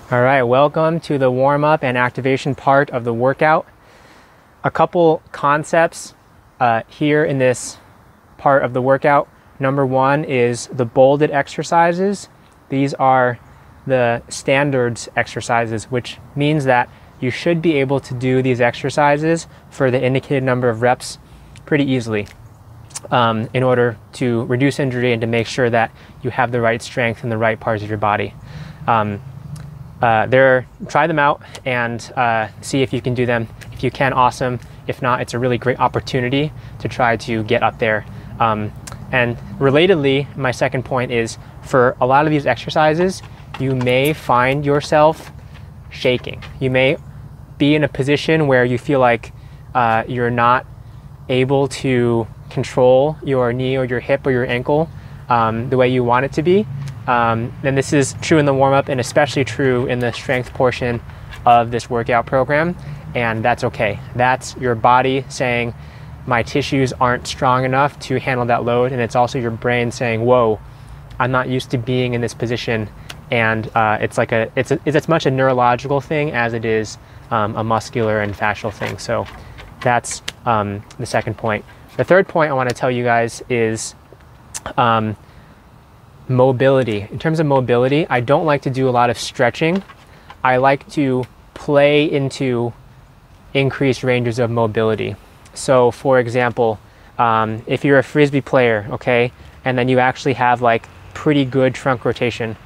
All right, welcome to the warm-up and activation part of the workout. A couple concepts here in this part of the workout. Number one is the bolded exercises. These are the standards exercises, which means that you should be able to do these exercises for the indicated number of reps pretty easily in order to reduce injury and to make sure that you have the right strength in the right parts of your body. Try them out and see if you can do them. If you can, awesome. If not, it's a really great opportunity to try to get up there. And relatedly, my second point is for a lot of these exercises, you may find yourself shaking. You may be in a position where you feel like you're not able to control your knee or your hip or your ankle the way you want it to be. And this is true in the warm-up and especially true in the strength portion of this workout program, and that's okay. That's your body saying, my tissues aren't strong enough to handle that load, and it's also your brain saying, whoa, I'm not used to being in this position. And it's as much a neurological thing as it is a muscular and fascial thing. So that's the second point. The third point I want to tell you guys is mobility. In terms of mobility, I don't like to do a lot of stretching. I like to play into increased ranges of mobility. So for example, if you're a Frisbee player, okay, and then you actually have like pretty good trunk rotation,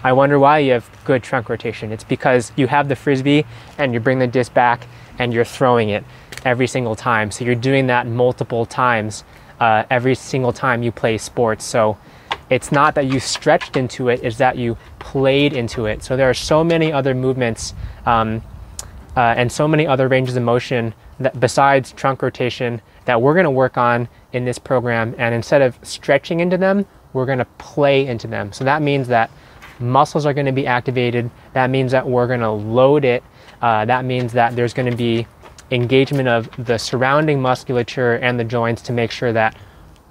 I wonder why you have good trunk rotation. It's because you have the Frisbee and you bring the disc back and you're throwing it every single time. So you're doing that multiple times every single time you play sports. So it's not that you stretched into it, it's that you played into it. So there are so many other movements and so many other ranges of motion that besides trunk rotation that we're gonna work on in this program. And instead of stretching into them, we're gonna play into them. So that means that muscles are gonna be activated. That means that we're gonna load it. That means that there's gonna be engagement of the surrounding musculature and the joints to make sure that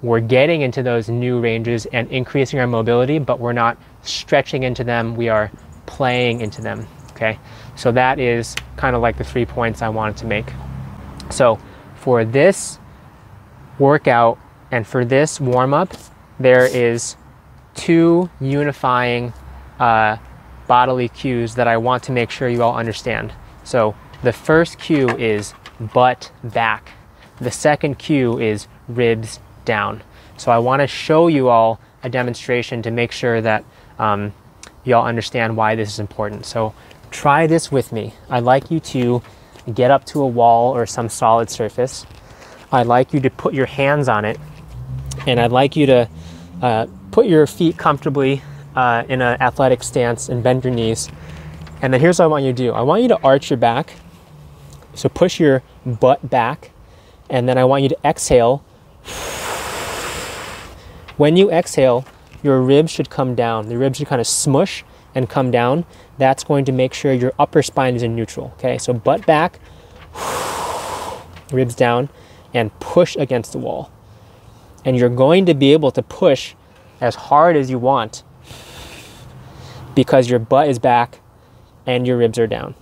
we're getting into those new ranges and increasing our mobility, but we're not stretching into them, we are playing into them, okay? So that is kind of like the 3 points I wanted to make. So for this workout and for this warm-up, there is two unifying bodily cues that I want to make sure you all understand. So the first cue is butt back. The second cue is ribs down. So I want to show you all a demonstration to make sure that you all understand why this is important. So try this with me. I'd like you to get up to a wall or some solid surface. I'd like you to put your hands on it, and I'd like you to put your feet comfortably in an athletic stance and bend your knees. And then here's what I want you to do. I want you to arch your back. So push your butt back, and then I want you to exhale. When you exhale, your ribs should come down. The ribs should kind of smush and come down. That's going to make sure your upper spine is in neutral, okay? So butt back, ribs down, and push against the wall. And you're going to be able to push as hard as you want because your butt is back and your ribs are down.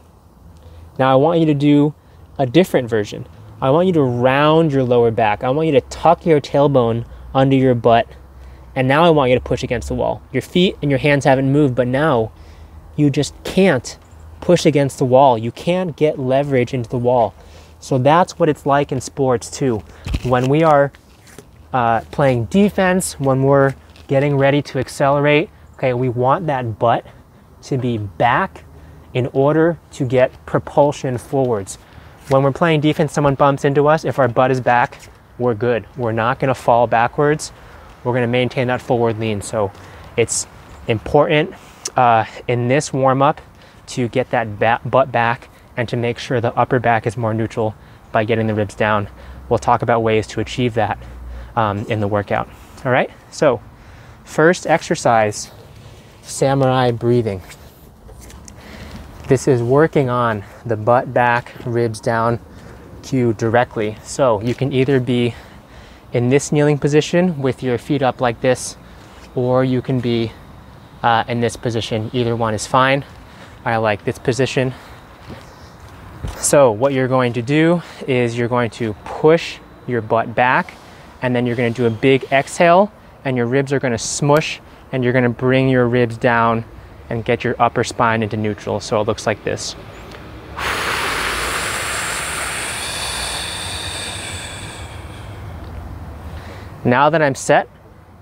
Now I want you to do a different version. I want you to round your lower back. I want you to tuck your tailbone under your butt. And now I want you to push against the wall. Your feet and your hands haven't moved, but now you just can't push against the wall. You can't get leverage into the wall. So that's what it's like in sports too. When we are playing defense, when we're getting ready to accelerate, okay, we want that butt to be back in order to get propulsion forwards. When we're playing defense, someone bumps into us, if our butt is back, we're good. We're not gonna fall backwards. We're gonna maintain that forward lean. So it's important in this warm-up to get that butt back and to make sure the upper back is more neutral by getting the ribs down. We'll talk about ways to achieve that in the workout. All right, so first exercise, samurai breathing. This is working on the butt back, ribs down cue directly. So you can either be in this kneeling position with your feet up like this, or you can be in this position. Either one is fine. I like this position. So what you're going to do is you're going to push your butt back, and then you're going to do a big exhale, and your ribs are going to smush, and you're going to bring your ribs down and get your upper spine into neutral. So it looks like this. Now that I'm set,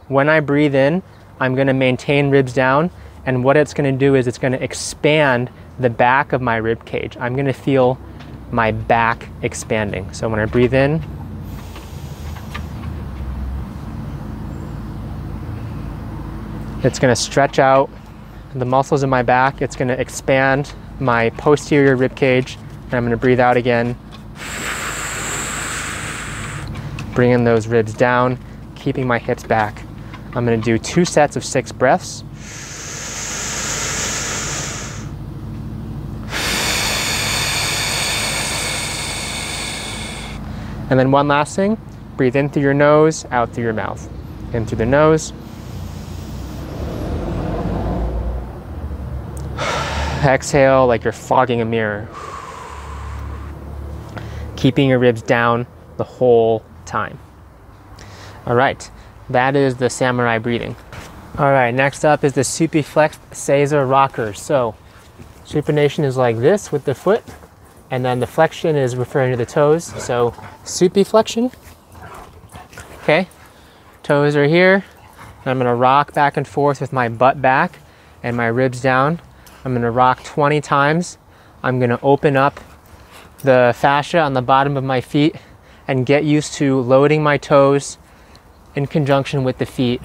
when I breathe in, I'm going to maintain ribs down, and what it's going to do is it's going to expand the back of my rib cage. I'm going to feel my back expanding. So when I breathe in, it's going to stretch out the muscles in my back. It's going to expand my posterior rib cage, and I'm going to breathe out again, bringing those ribs down, keeping my hips back. I'm going to do 2 sets of 6 breaths. And then one last thing, breathe in through your nose, out through your mouth. In through the nose. Exhale like you're fogging a mirror. Keeping your ribs down the whole time. All right, that is the samurai breathing. All right, next up is the Supiflexed Saiza rocker. So supination is like this with the foot, and then the flexion is referring to the toes. So supiflexion, okay? Toes are here. I'm gonna rock back and forth with my butt back and my ribs down. I'm gonna rock 20 times. I'm gonna open up the fascia on the bottom of my feet and get used to loading my toes in conjunction with the feet.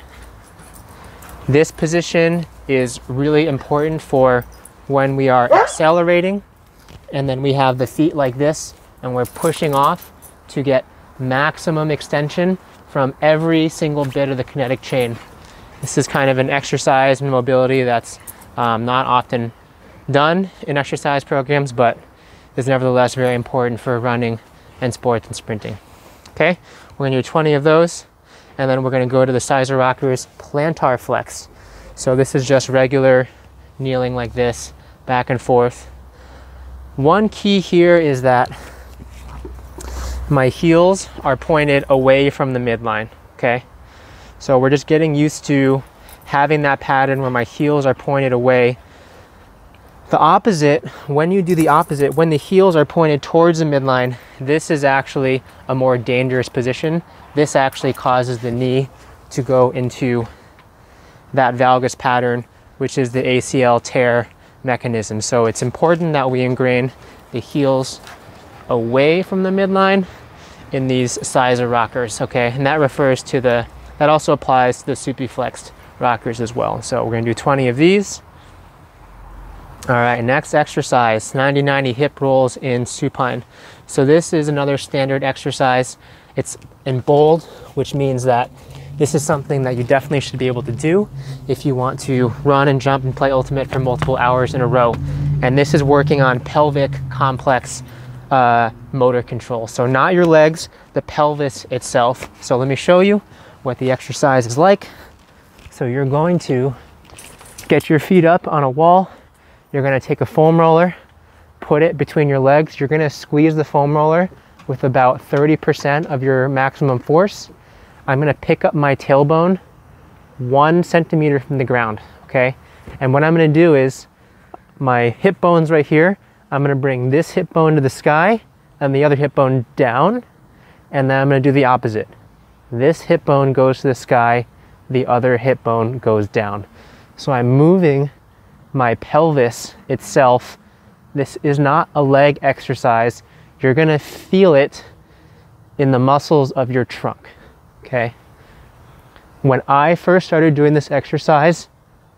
This position is really important for when we are accelerating, and then we have the feet like this and we're pushing off to get maximum extension from every single bit of the kinetic chain. This is kind of an exercise in mobility that's not often done in exercise programs, but is nevertheless very important for running and sports and sprinting. Okay, we're gonna do 20 of those, and then we're gonna go to the Saiza rockers plantar flex. So this is just regular kneeling like this, back and forth. One key here is that my heels are pointed away from the midline, okay? So we're just getting used to having that pattern where my heels are pointed away. The opposite, when you do the opposite, when the heels are pointed towards the midline, this is actually a more dangerous position. This actually causes the knee to go into that valgus pattern, which is the ACL tear mechanism. So it's important that we ingrain the heels away from the midline in these Saiza rockers, okay? And that refers to that also applies to the Supiflexed rockers as well. So we're gonna do 20 of these. All right, next exercise, 90-90 hip rolls in supine. So this is another standard exercise. It's in bold, which means that this is something that you definitely should be able to do if you want to run and jump and play ultimate for multiple hours in a row. And this is working on pelvic complex motor control. So not your legs, the pelvis itself. So let me show you what the exercise is like. So you're going to get your feet up on a wall. You're gonna take a foam roller, put it between your legs. You're gonna squeeze the foam roller with about 30% of your maximum force. I'm gonna pick up my tailbone 1 centimeter from the ground, okay? And what I'm gonna do is, my hip bone's right here. I'm gonna bring this hip bone to the sky and the other hip bone down, and then I'm gonna do the opposite. This hip bone goes to the sky, the other hip bone goes down. So I'm moving my pelvis itself. This is not a leg exercise. You're gonna feel it in the muscles of your trunk, okay? When I first started doing this exercise,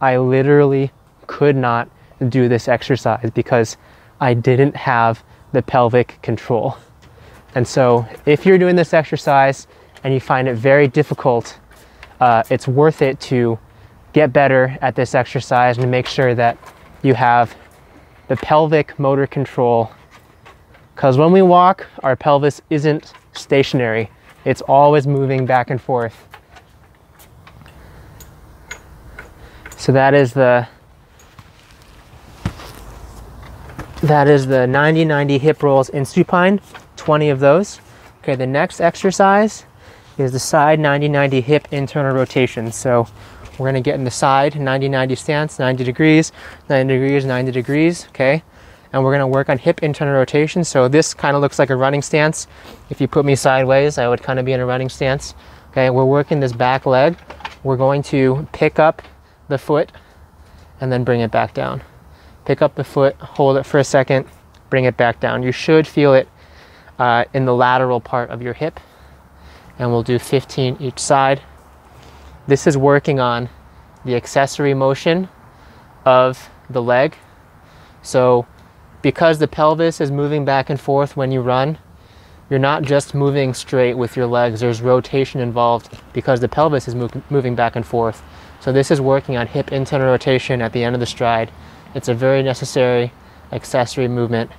I literally could not do this exercise because I didn't have the pelvic control. And so if you're doing this exercise and you find it very difficult, it's worth it to get better at this exercise and make sure that you have the pelvic motor control. Because when we walk, our pelvis isn't stationary. It's always moving back and forth. So that is the That is the 90-90 hip rolls in supine, 20 of those. Okay, the next exercise is the side 90-90 hip internal rotation. So we're gonna get in the side 90-90 stance, 90 degrees, 90 degrees, 90 degrees, okay? And we're gonna work on hip internal rotation. So this kind of looks like a running stance. If you put me sideways, I would kind of be in a running stance. Okay, we're working this back leg. We're going to pick up the foot and then bring it back down. Pick up the foot, hold it for a second, bring it back down. You should feel it in the lateral part of your hip. And we'll do 15 each side. This is working on the accessory motion of the leg. So because the pelvis is moving back and forth when you run, you're not just moving straight with your legs. There's rotation involved because the pelvis is moving back and forth. So this is working on hip internal rotation at the end of the stride. It's a very necessary accessory movement.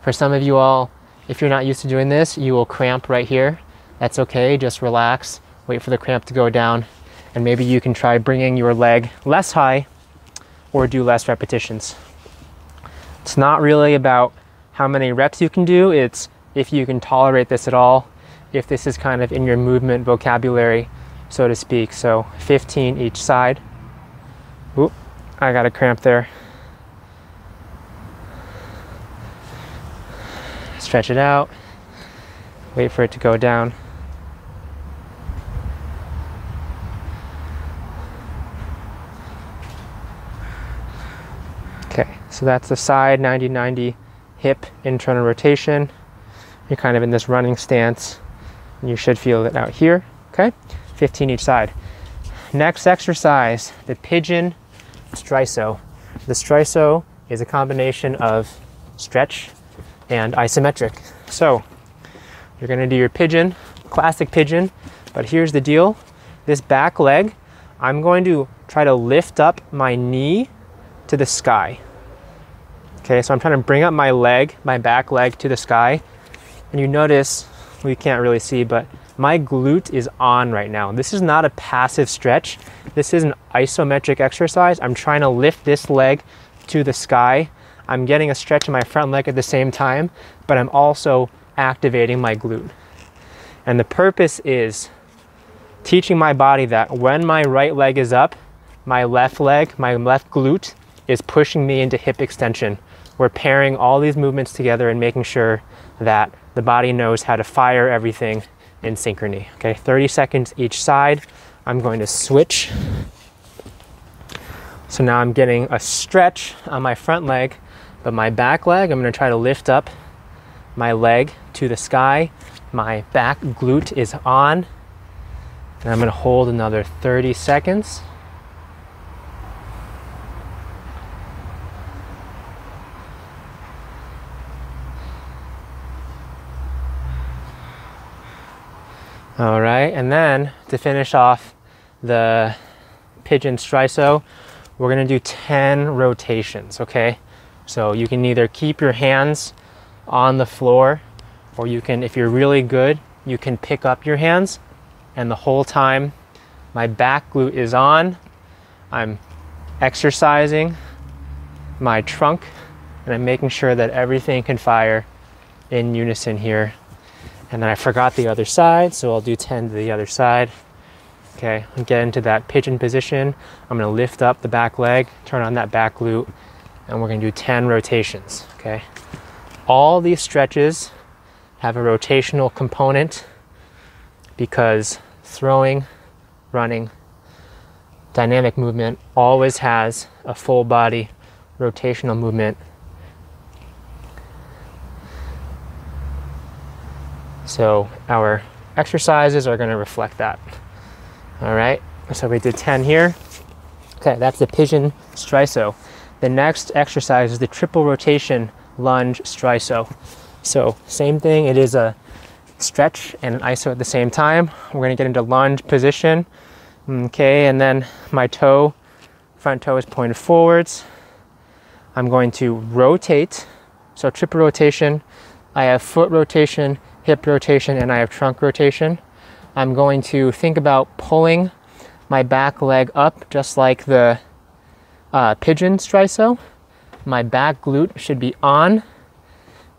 For some of you all, if you're not used to doing this, you will cramp right here. That's okay, just relax, wait for the cramp to go down, and maybe you can try bringing your leg less high or do less repetitions. It's not really about how many reps you can do, it's if you can tolerate this at all, if this is kind of in your movement vocabulary, so to speak. So 15 each side. Oop, I got a cramp there. Stretch it out, wait for it to go down. Okay, so that's the side 90-90 hip internal rotation. You're kind of in this running stance, and you should feel it out here. Okay, 15 each side. Next exercise, the pigeon str-iso. The str-iso is a combination of stretch and isometric. So you're gonna do your pigeon, classic pigeon, but here's the deal. This back leg, I'm going to try to lift up my knee to the sky. Okay, so I'm trying to bring up my leg, my back leg to the sky. And you notice, we can't really see, but my glute is on right now. This is not a passive stretch. This is an isometric exercise. I'm trying to lift this leg to the sky. I'm getting a stretch in my front leg at the same time, but I'm also activating my glute. And the purpose is teaching my body that when my right leg is up, my left leg, my left glute is pushing me into hip extension. We're pairing all these movements together and making sure that the body knows how to fire everything in synchrony. Okay, 30 seconds each side. I'm going to switch. So now I'm getting a stretch on my front leg, but my back leg, I'm going to try to lift up my leg to the sky. My back glute is on, and I'm going to hold another 30 seconds. All right, and then to finish off the pigeon str-iso, we're gonna do 10 rotations, okay? So you can either keep your hands on the floor, or you can, if you're really good, you can pick up your hands, and the whole time my back glute is on, I'm exercising my trunk, and I'm making sure that everything can fire in unison here. And then I forgot the other side, so I'll do 10 to the other side. Okay, I'll get into that pigeon position. I'm gonna lift up the back leg, turn on that back glute, and we're gonna do 10 rotations, okay? All these stretches have a rotational component because throwing, running, dynamic movement always has a full body rotational movement. So our exercises are going to reflect that. All right, so we did 10 here. Okay, that's the pigeon str-iso. The next exercise is the triple rotation lunge str-iso. So same thing, it is a stretch and an iso at the same time. We're going to get into lunge position. Okay, and then my toe, front toe is pointed forwards. I'm going to rotate. So triple rotation. I have foot rotation, hip rotation, and I have trunk rotation. I'm going to think about pulling my back leg up just like the pigeon str-iso. my back glute should be on,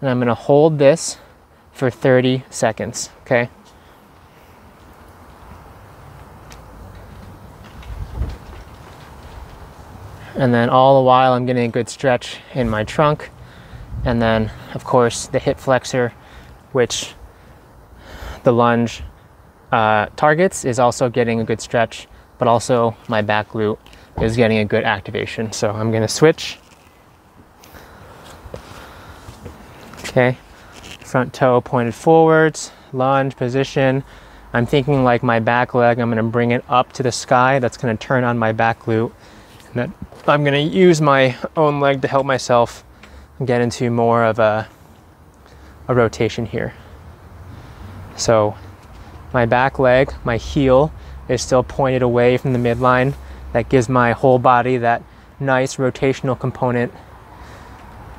and I'm gonna hold this for 30 seconds, okay? And then all the while I'm getting a good stretch in my trunk. And then of course the hip flexor, which the lunge targets, is also getting a good stretch, but also my back glute is getting a good activation. So I'm gonna switch. Okay, front toe pointed forwards, lunge position. I'm thinking like my back leg, I'm gonna bring it up to the sky. That's gonna turn on my back glute. And then I'm gonna use my own leg to help myself get into more of a rotation here. So my back leg, my heel is still pointed away from the midline. That gives my whole body that nice rotational component.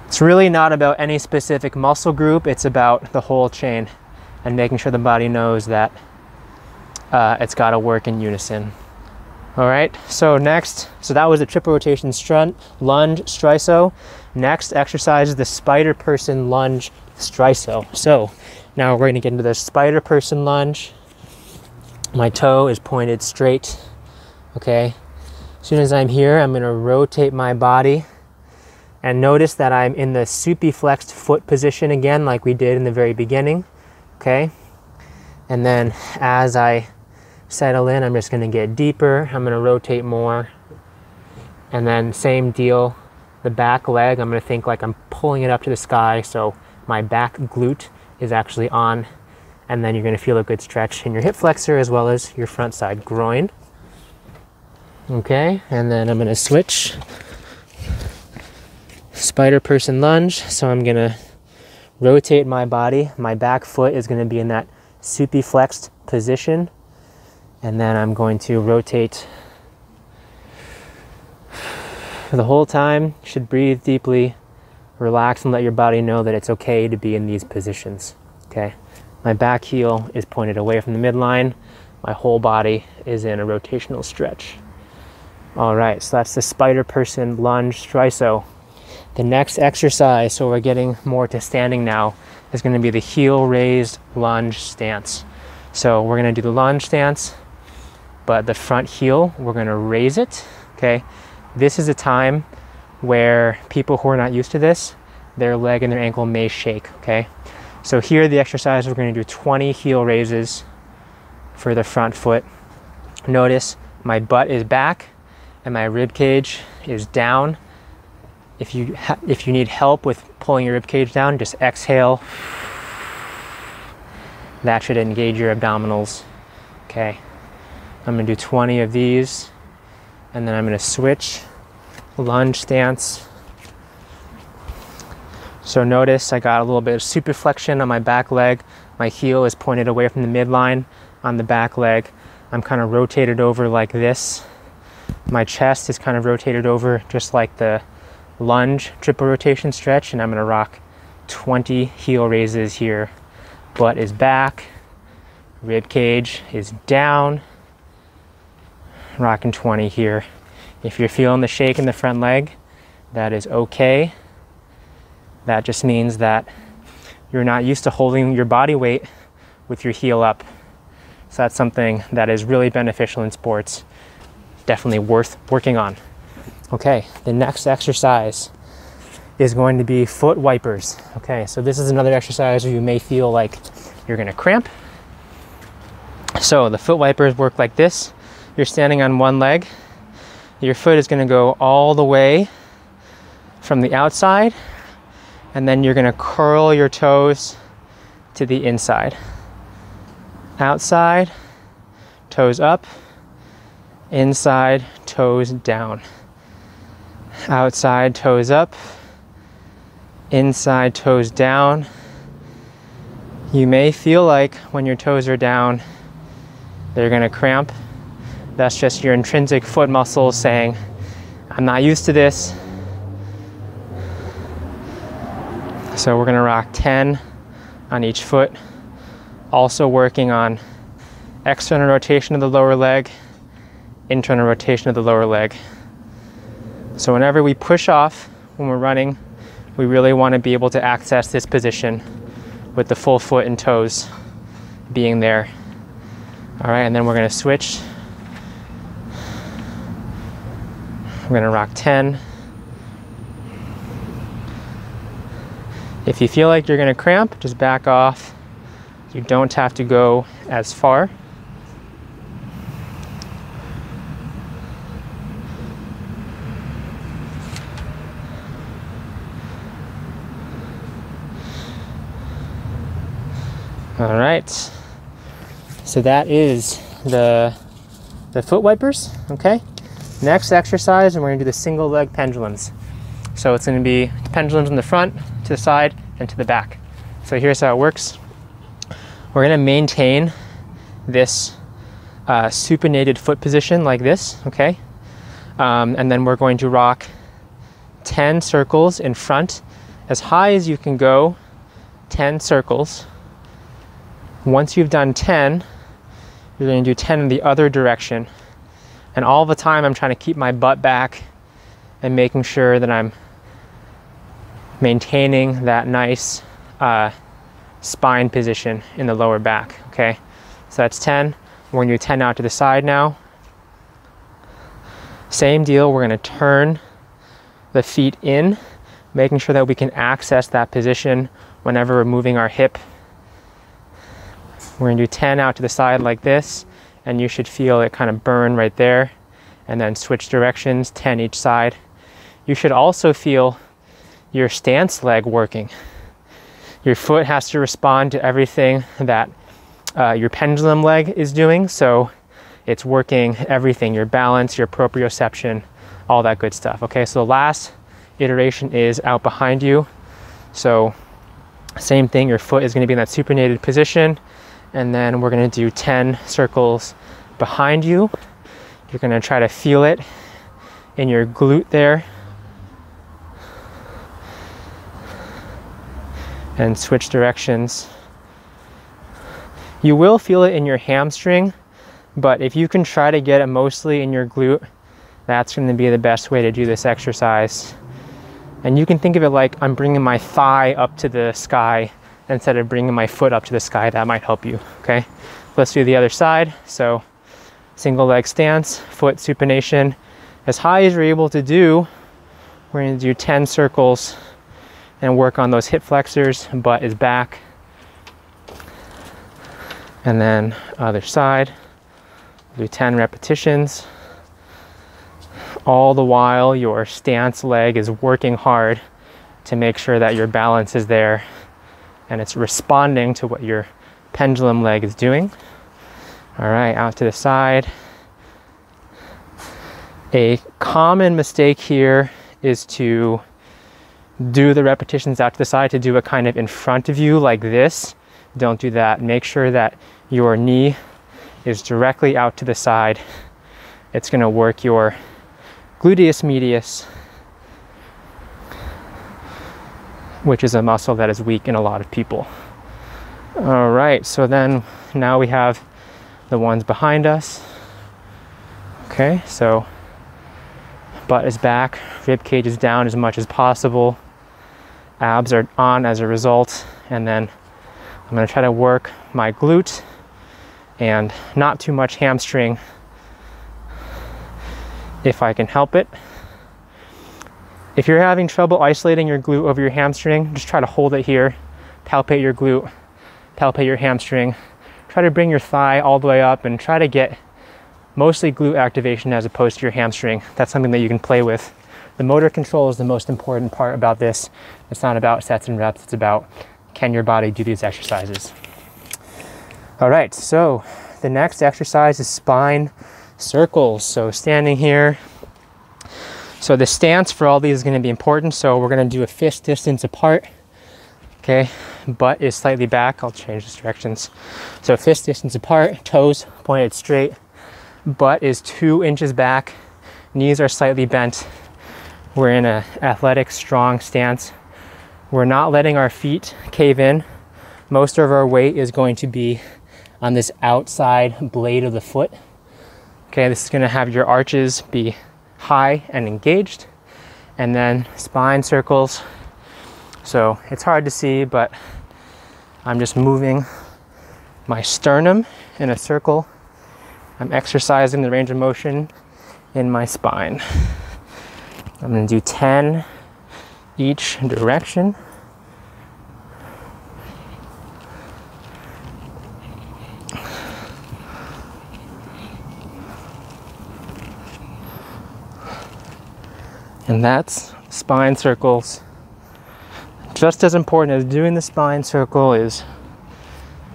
It's really not about any specific muscle group, it's about the whole chain and making sure the body knows that it's gotta work in unison. All right, so next, so that was the triple rotation strut, lunge, str-iso. Next exercise is the Spiderperson lunge, str-iso. So now we're gonna get into the Spiderperson lunge. My toe is pointed straight, okay? As soon as I'm here, I'm gonna rotate my body and notice that I'm in the supiflexed foot position again, like we did in the very beginning, okay? And then as I settle in, I'm just gonna get deeper. I'm gonna rotate more. And then same deal, the back leg, I'm gonna think like I'm pulling it up to the sky, so my back glute is actually on, and then you're gonna feel a good stretch in your hip flexor as well as your front side groin. Okay, and then I'm gonna switch. Spiderperson lunge, so I'm gonna rotate my body. My back foot is gonna be in that supiflexed position. And then I'm going to rotate the whole time. You should breathe deeply, relax, and let your body know that it's okay to be in these positions, okay? My back heel is pointed away from the midline. My whole body is in a rotational stretch. All right, so that's the Spiderperson lunge, str-iso. The next exercise, so we're getting more to standing now, is gonna be the heel raised lunge stance. So we're gonna do the lunge stance, but the front heel, we're gonna raise it, okay? This is a time where people who are not used to this, their leg and their ankle may shake, okay? So here the exercise, we're gonna do 20 heel raises for the front foot. Notice my butt is back and my rib cage is down. If you need help with pulling your rib cage down, just exhale. That should engage your abdominals, okay? I'm gonna do 20 of these, and then I'm gonna switch lunge stance. So notice I got a little bit of supiflexion on my back leg. My heel is pointed away from the midline on the back leg. I'm kind of rotated over like this. My chest is kind of rotated over just like the lunge triple rotation stretch, and I'm gonna rock 20 heel raises here. Butt is back, rib cage is down, rocking 20 here. If you're feeling the shake in the front leg, that is okay. That just means that you're not used to holding your body weight with your heel up. So that's something that is really beneficial in sports. Definitely worth working on. Okay, the next exercise is going to be foot wipers. Okay, so this is another exercise where you may feel like you're gonna cramp. So the foot wipers work like this. You're standing on one leg. Your foot is gonna go all the way from the outside, and then you're gonna curl your toes to the inside. Outside, toes up, inside, toes down. Outside, toes up, inside, toes down. You may feel like when your toes are down, they're gonna cramp. That's just your intrinsic foot muscles saying, I'm not used to this. So we're gonna rock 10 on each foot. Also working on external rotation of the lower leg, internal rotation of the lower leg. So whenever we push off, when we're running, we really want to be able to access this position with the full foot and toes being there. All right, and then we're going to switch. We're going to rock 10. If you feel like you're going to cramp, just back off. You don't have to go as far. All right, so that is the foot wipers, okay? Next exercise, and we're gonna do the single leg pendulums. So it's gonna be pendulums in the front, to the side, and to the back. So here's how it works. We're gonna maintain this supinated foot position like this, okay? And then we're going to rock 10 circles in front, as high as you can go, 10 circles. Once you've done 10, you're going to do 10 in the other direction. And all the time I'm trying to keep my butt back and making sure that I'm maintaining that nice spine position in the lower back, okay? So that's 10. We're going to do 10 out to the side now. Same deal, we're going to turn the feet in, making sure that we can access that position whenever we're moving our hip. We're gonna do 10 out to the side like this, and you should feel it kind of burn right there, and then switch directions, 10 each side. You should also feel your stance leg working. Your foot has to respond to everything that your pendulum leg is doing, so it's working everything, your balance, your proprioception, all that good stuff, okay? So the last iteration is out behind you. So same thing, your foot is gonna be in that supinated position, and then we're going to do 10 circles behind you. You're going to try to feel it in your glute there. And switch directions. You will feel it in your hamstring, but if you can try to get it mostly in your glute, that's going to be the best way to do this exercise. And you can think of it like I'm bringing my thigh up to the sky instead of bringing my foot up to the sky. That might help you, okay? Let's do the other side. So single leg stance, foot supination. As high as you're able to do, we're gonna do 10 circles and work on those hip flexors, butt is back. And then other side, do 10 repetitions. All the while your stance leg is working hard to make sure that your balance is there and it's responding to what your pendulum leg is doing. All right, out to the side. A common mistake here is to do the repetitions out to the side, to do it kind of in front of you like this. Don't do that. Make sure that your knee is directly out to the side. It's gonna work your gluteus medius, which is a muscle that is weak in a lot of people. All right, so then now we have the ones behind us. Okay, so butt is back, rib cage is down as much as possible, abs are on as a result, and then I'm gonna try to work my glute and not too much hamstring if I can help it. If you're having trouble isolating your glute over your hamstring, just try to hold it here, palpate your glute, palpate your hamstring, try to bring your thigh all the way up and try to get mostly glute activation as opposed to your hamstring. That's something that you can play with. The motor control is the most important part about this. It's not about sets and reps, it's about can your body do these exercises. All right, so the next exercise is spine circles. So standing here. So the stance for all these is going to be important. So we're going to do a fist distance apart. Okay, butt is slightly back. I'll change the directions. So fist distance apart, toes pointed straight, butt is 2 inches back, knees are slightly bent. We're in an athletic, strong stance. We're not letting our feet cave in. Most of our weight is going to be on this outside blade of the foot. Okay, this is going to have your arches be high and engaged, and then spine circles. So it's hard to see, but I'm just moving my sternum in a circle. I'm exercising the range of motion in my spine. I'm going to do 10 each direction. And that's spine circles. Just as important as doing the spine circle is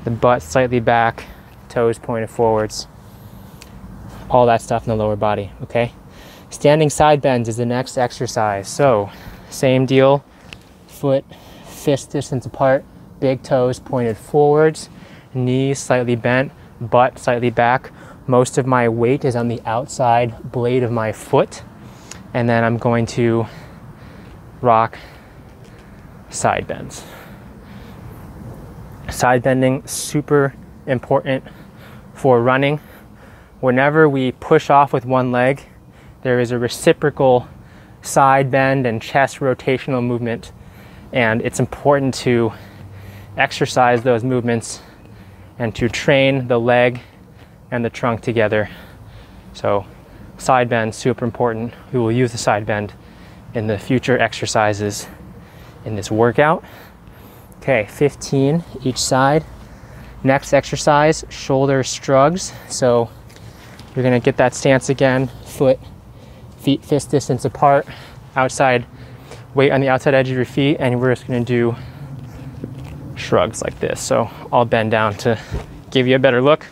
the butt slightly back, toes pointed forwards, all that stuff in the lower body, okay? Standing side bends is the next exercise. So same deal, foot fist distance apart, big toes pointed forwards, knees slightly bent, butt slightly back. Most of my weight is on the outside blade of my foot. And then I'm going to rock side bends. Side bending, super important for running. Whenever we push off with one leg, there is a reciprocal side bend and chest rotational movement. And it's important to exercise those movements and to train the leg and the trunk together. So side bend, super important. We will use the side bend in the future exercises in this workout. Okay, 15 each side. Next exercise, shoulder shrugs. So you're gonna get that stance again, feet fist distance apart, outside weight on the outside edge of your feet, and we're just gonna do shrugs like this. So I'll bend down to give you a better look.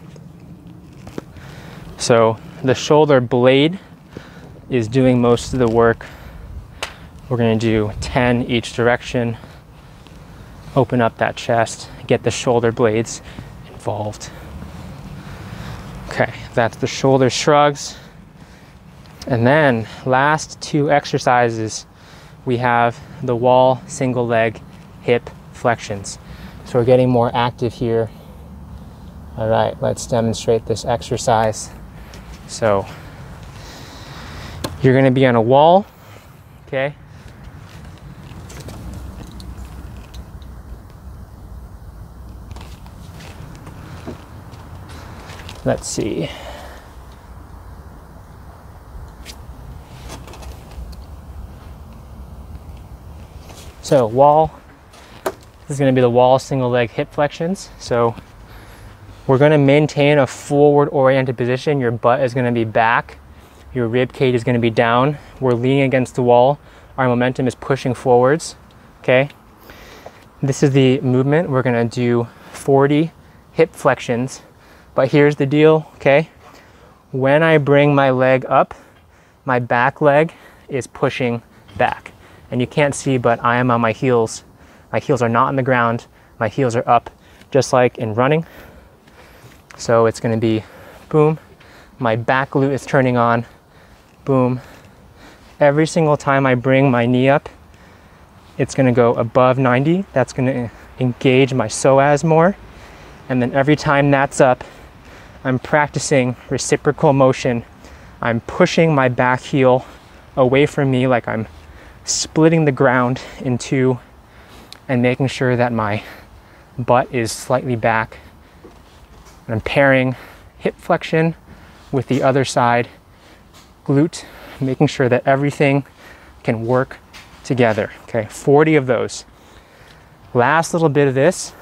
So the shoulder blade is doing most of the work. We're gonna do 10 each direction. Open up that chest, get the shoulder blades involved. Okay, that's the shoulder shrugs. And then last two exercises, we have the wall single leg hip flexions. So we're getting more active here. All right, let's demonstrate this exercise. So you're going to be on a wall, okay? Let's see. So wall, this is going to be the wall single leg hip flexions. So we're going to maintain a forward oriented position. Your butt is going to be back. Your rib cage is going to be down. We're leaning against the wall. Our momentum is pushing forwards, okay? This is the movement. We're going to do 40 hip flexions. But here's the deal, okay? When I bring my leg up, my back leg is pushing back. And you can't see, but I am on my heels. My heels are not on the ground. My heels are up, just like in running. So it's going to be boom, my back glute is turning on, boom. Every single time I bring my knee up, it's going to go above 90. That's going to engage my psoas more. And then every time that's up, I'm practicing reciprocal motion. I'm pushing my back heel away from me like I'm splitting the ground in two and making sure that my butt is slightly back. And I'm pairing hip flexion with the other side glute, making sure that everything can work together. Okay, 40 of those. Last little bit of this,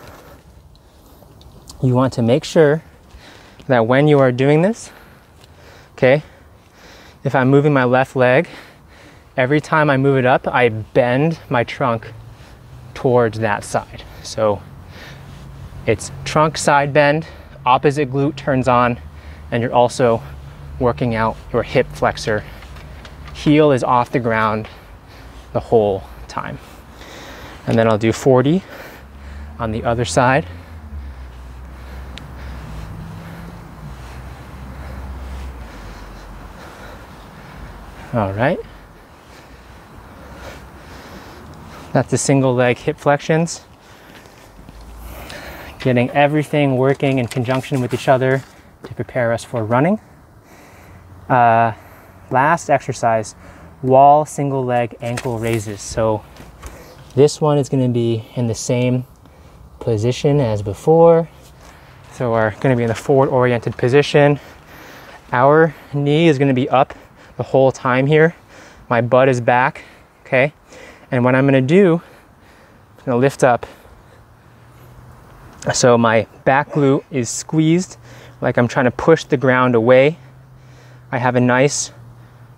you want to make sure that when you are doing this, okay, if I'm moving my left leg, every time I move it up, I bend my trunk towards that side. So it's trunk side bend, opposite glute turns on, and you're also working out your hip flexor. Heel is off the ground the whole time. And then I'll do 40 on the other side. All right. That's the single leg hip flexions. Getting everything working in conjunction with each other to prepare us for running. Last exercise, wall single leg ankle raises. So this one is going to be in the same position as before. So we're going to be in the forward oriented position. Our knee is going to be up the whole time here. My butt is back, okay? And what I'm going to do, I'm going to lift up. So my back glute is squeezed, like I'm trying to push the ground away. I have a nice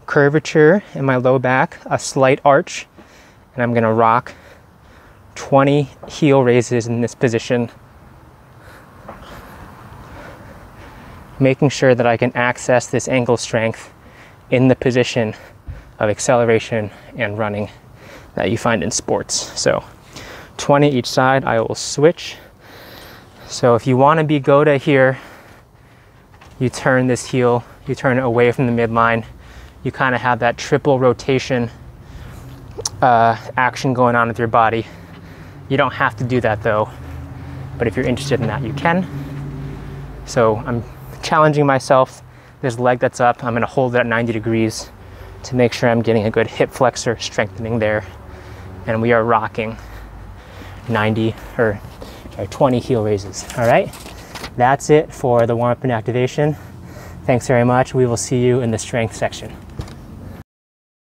curvature in my low back, a slight arch, and I'm going to rock 20 heel raises in this position, making sure that I can access this ankle strength in the position of acceleration and running that you find in sports. So 20 each side. I will switch. So if you want to be Goda here, you turn this heel, you turn it away from the midline. You kind of have that triple rotation action going on with your body. You don't have to do that though, but if you're interested in that, you can. So I'm challenging myself. This leg that's up, I'm going to hold it at 90 degrees to make sure I'm getting a good hip flexor strengthening there. And we are rocking 20 heel raises. All right, that's it for the warm-up and activation. Thanks very much. We will see you in the strength section.